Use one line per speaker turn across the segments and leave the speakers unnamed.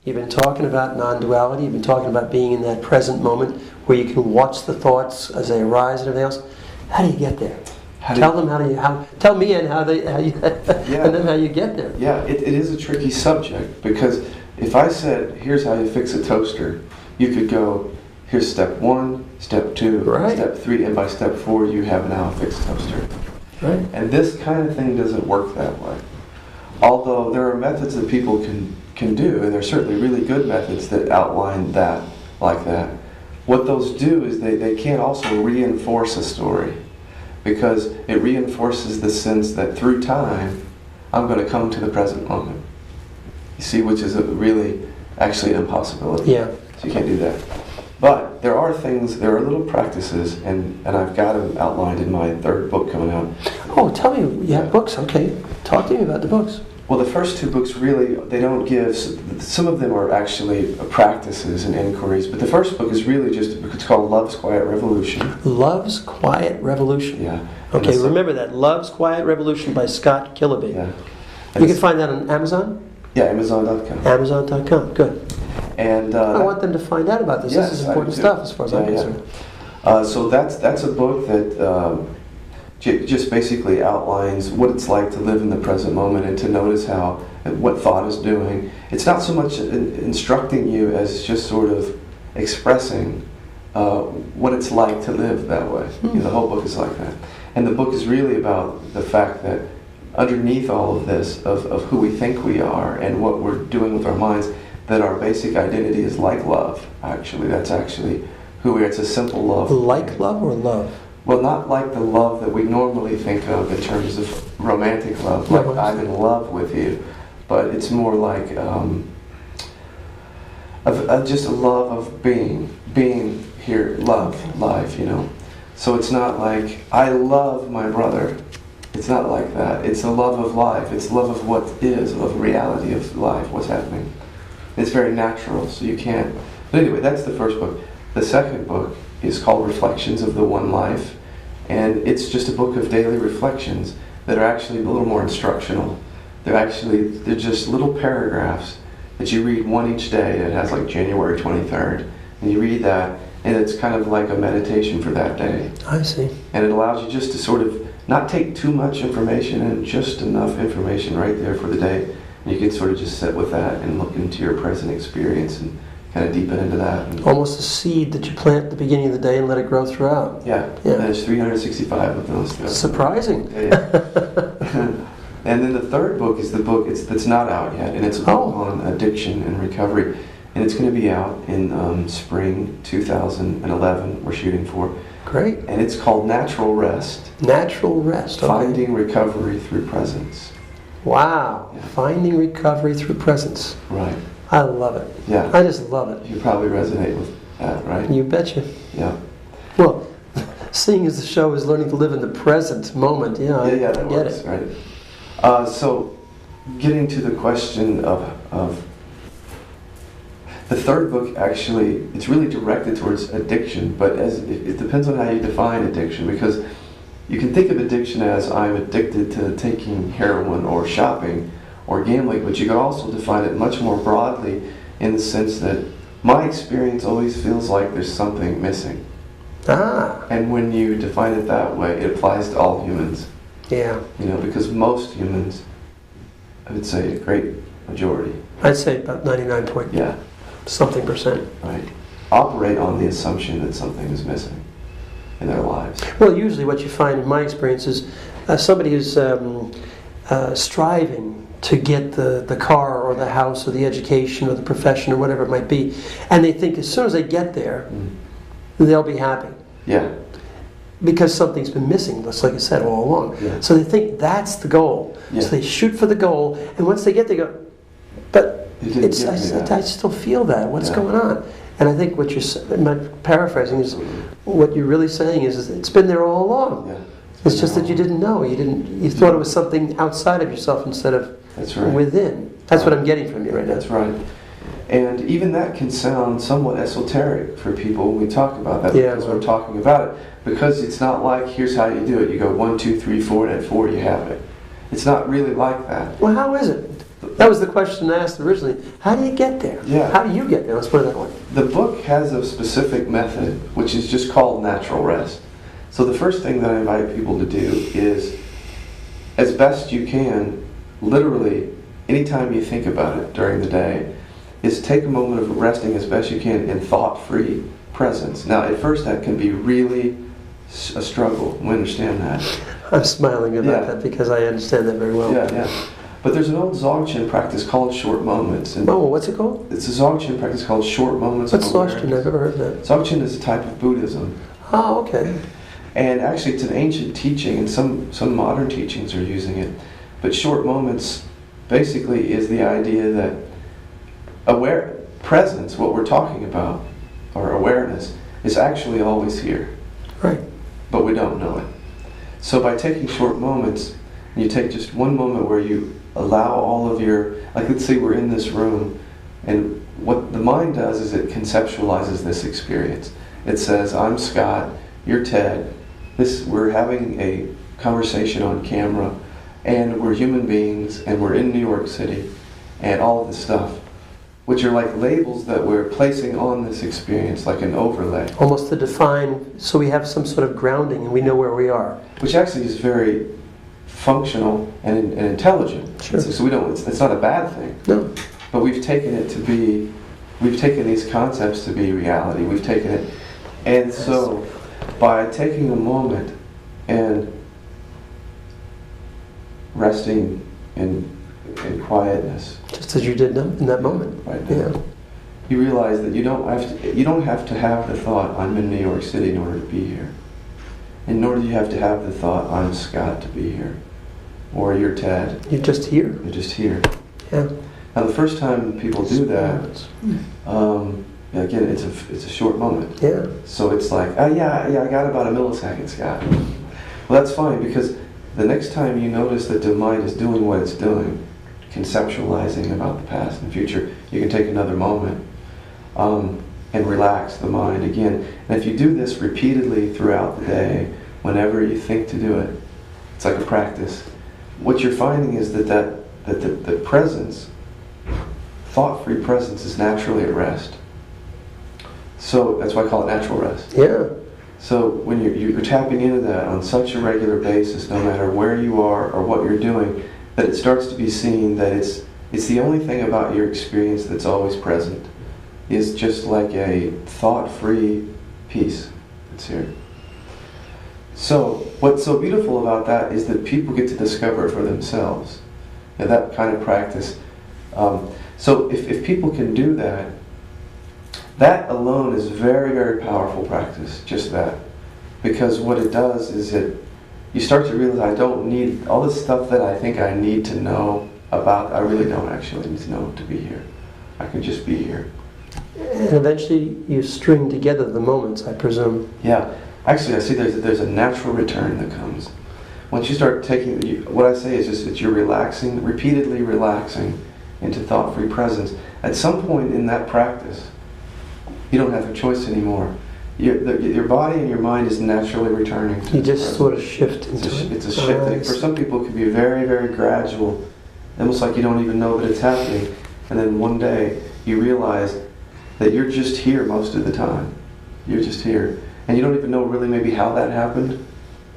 You've been talking about non-duality. You've been talking about being in that present moment where you can watch the thoughts as they arise and everything else. How do you get there? Tell me and how you and then how you get there.
Yeah, it is a tricky subject, because if I said, here's how you fix a toaster, you could go, here's step 1, step 2,
right,
step 3, and by step 4 you have now a fixed toaster.
Right.
And this kind of thing doesn't work that way. Although there are methods that people can do, and there's certainly really good methods that outline that like that. What those do is they can also reinforce a story, because it reinforces the sense that through time I'm going to come to the present moment. You see, which is actually an impossibility.
Yeah.
So you can't do that. But there are little practices, and I've got them outlined in my 3rd book coming out.
Oh, tell me, you have books, okay. Talk to me about the books.
Well, the first 2 books really, they don't give, some of them are actually practices and inquiries, but the first book is really just, it's called Love's Quiet Revolution.
Love's Quiet Revolution.
Yeah.
Okay, remember that. Love's Quiet Revolution by Scott Kiloby.
Yeah.
You can find that on Amazon?
Yeah, Amazon.com.
Amazon.com, good.
And
I want them to find out about this.
Yes,
this is important stuff as far as I'm concerned.
So that's a book that just basically outlines what it's like to live in the present moment and to notice what thought is doing. It's not so much instructing you as just sort of expressing what it's like to live that way. The whole book is like that. And the book is really about the fact that underneath all of this, of who we think we are and what we're doing with our minds, that our basic identity is like love, actually. That's actually who we are. It's a simple love.
Like love or love?
Well, not like the love that we normally think of in terms of romantic love, like I'm in love with you, but it's more like just a love of being here, life, So it's not like, I love my brother. It's not like that. It's a love of life. It's love of what is, of reality of life, what's happening. It's very natural, so you can't. But anyway, that's the first book. The second book is called Reflections of the One Life, and it's just a book of daily reflections that are actually a little more instructional. They're just little paragraphs that you read one each day. It has like January 23rd, and you read that, and it's kind of like a meditation for that day.
I see.
And it allows you just to sort of not take too much information and just enough information right there for the day. And you can sort of just sit with that and look into your present experience and kind of deepen into that.
Almost a seed that you plant at the beginning of the day and let it grow throughout.
Yeah. And there's 365 of those.
Surprising.
Yeah. And then the third book is the book that's not out yet, and it's a book on addiction and recovery. And it's going to be out in spring 2011, we're shooting for.
Great.
And it's called Natural Rest.
Natural Rest. Okay.
Finding Recovery Through Presence.
Wow. Yeah. Finding recovery through presence.
Right.
I love it.
Yeah.
I just love it.
You probably resonate with that, right?
You betcha.
Yeah.
Well, seeing as the show is learning to live in the present moment, I
that
get
works,
it.
Right. So, getting to the question of the third book, actually, it's really directed towards addiction, but it depends on how you define addiction, because you can think of addiction as I'm addicted to taking heroin or shopping or gambling, but you can also define it much more broadly in the sense that my experience always feels like there's something missing. And when you define it that way, it applies to all humans.
Yeah.
Because most humans, I would say a great majority.
I'd say about 99 something percent.
Right. Operate on the assumption that something is missing in their lives.
Well, usually what you find in my experience is somebody who's striving to get the car or the house or the education or the profession or whatever it might be, and they think as soon as they get there, they'll be happy.
Yeah.
Because something's been missing, just like you said, all along.
Yeah.
So they think that's the goal.
Yeah.
So they shoot for the goal, and once they get there, they go, but I still feel that. What's going on? And I think what my paraphrasing is, what you're really saying is it's been there all along.
Yeah.
It's just that you didn't know. You thought it was something outside of yourself instead of within. That's what I'm getting from you right now.
That's right. And even that can sound somewhat esoteric for people when we talk about that, because we're talking about it. Because it's not like, here's how you do it. You go 1, 2, 3, 4, and at 4 you have it. It's not really like that.
Well, how is it? That was the question I asked originally. How do you get there?
Yeah.
How do you get there? Let's put it that way.
The book has a specific method, which is just called natural rest. So the first thing that I invite people to do is, as best you can, literally, anytime you think about it during the day, is take a moment of resting as best you can in thought-free presence. Now, at first that can be really a struggle. We understand that.
I'm smiling about that because I understand that very well.
Yeah. But there's an old Dzogchen practice called short moments. And
what's it called?
it's a Dzogchen practice called short moments.
What's Dzogchen? I've never heard of that.
Dzogchen is a type of Buddhism.
Oh, okay.
And actually it's an ancient teaching, and some modern teachings are using it. But short moments basically is the idea that presence, what we're talking about, or awareness, is actually always here.
Right.
But we don't know it. So by taking short moments, you take just one moment where you allow all of your, like let's say we're in this room, and what the mind does is it conceptualizes this experience. It says, I'm Scott, you're Ted, we're having a conversation on camera, and we're human beings, and we're in New York City, and all of this stuff, which are like labels that we're placing on this experience, like an overlay.
Almost to define, so we have some sort of grounding and we know where we are.
Which actually is very functional and intelligent.
Sure.
So we don't. It's not a bad thing.
No.
But we've taken these concepts to be reality. We've taken it, and so by taking a moment and resting in quietness,
just as you did in that moment.
Right now,
Yeah.
you realize that you don't have to have the thought, I'm in New York City in order to be here. And nor do you have to have the thought, I'm Scott to be here. Or you're Ted.
You're just here.
You're just here.
Yeah.
Now the first time people do that, again, it's a short moment.
Yeah.
So it's like, I got about a millisecond, Scott. Well, that's fine, because the next time you notice that the mind is doing what it's doing, conceptualizing about the past and future, you can take another moment and relax the mind again. And if you do this repeatedly throughout the day, whenever you think to do it, it's like a practice. What you're finding is that the presence, thought-free presence, is naturally at rest. So that's why I call it natural rest.
Yeah.
So when you're tapping into that on such a regular basis, no matter where you are or what you're doing, that it starts to be seen that it's the only thing about your experience that's always present, is just like a thought-free peace that's here. So what's so beautiful about that is that people get to discover it for themselves. And that kind of practice. So if people can do that, that alone is very, very powerful practice, just that. Because what it does is you start to realize I don't need all this stuff that I think I need to know about. I really don't actually need to know to be here. I can just be here.
And eventually you string together the moments, I presume.
Yeah. Actually, I see there's a natural return that comes. Once you start what I say is just that you're relaxing, repeatedly relaxing into thought-free presence. At some point in that practice, you don't have a choice anymore. Your body and your mind is naturally returning to
You just
presence.
sort of shift into it.
It's a shift. For some people, it can be very, very gradual, almost like you don't even know that it's happening. And then one day, you realize that you're just here most of the time. You're just here. And you don't even know really maybe how that happened,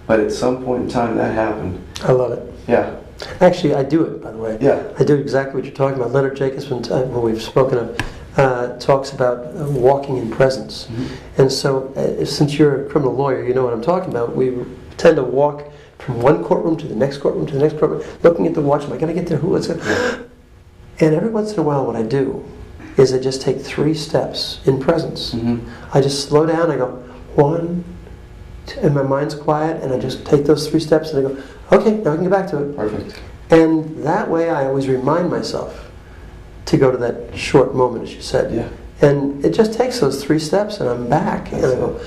but at some point in time, that happened.
I love it.
Yeah.
Actually, I do it, by the way.
Yeah.
I do exactly what you're talking about. Leonard Jacobson, when we've spoken of, talks about walking in presence. Mm-hmm. And so, since you're a criminal lawyer, you know what I'm talking about. We tend to walk from one courtroom to the next courtroom to the next courtroom, looking at the watch. Am I going to get there? Who? Yeah. And every once in a while, what I do is I just take 3 steps in presence. Mm-hmm. I just slow down. I go 1, 2, and my mind's quiet, and I just take those 3 steps, and I go, okay, now I can get back to it.
Perfect.
And that way, I always remind myself to go to that short moment, as you said.
Yeah.
And it just takes those 3 steps, and I'm back.
That's
and I go,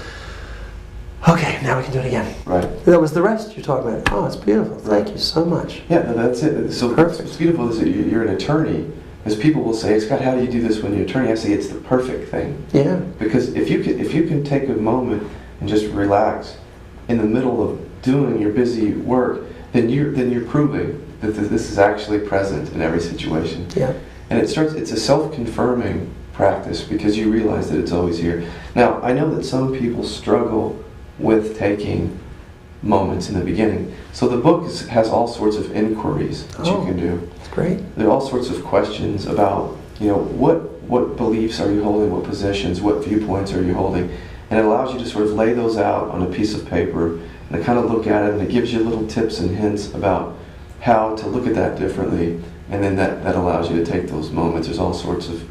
okay, now we can do it again.
Right.
That was the rest you're talking about. Oh, it's beautiful. Thank you so much.
Yeah, no, that's it. So
Perfect.
What's beautiful is that you're an attorney. Because people will say, Scott, how do you do this when you're an attorney? I say it's the perfect thing.
Yeah.
Because if you can take a moment and just relax in the middle of doing your busy work, then you're proving that this is actually present in every situation.
Yeah.
And it's a self-confirming practice because you realize that it's always here. Now, I know that some people struggle with taking moments in the beginning. So the book has all sorts of inquiries that you can do.
That's great.
There are all sorts of questions about, what beliefs are you holding, what positions, what viewpoints are you holding, and it allows you to sort of lay those out on a piece of paper and to kind of look at it, and it gives you little tips and hints about how to look at that differently, and then that allows you to take those moments. There's all sorts of...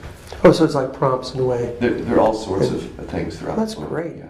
Oh, so it's like prompts in a way.
There are all sorts of things throughout
That's
the book.
great.
Yeah.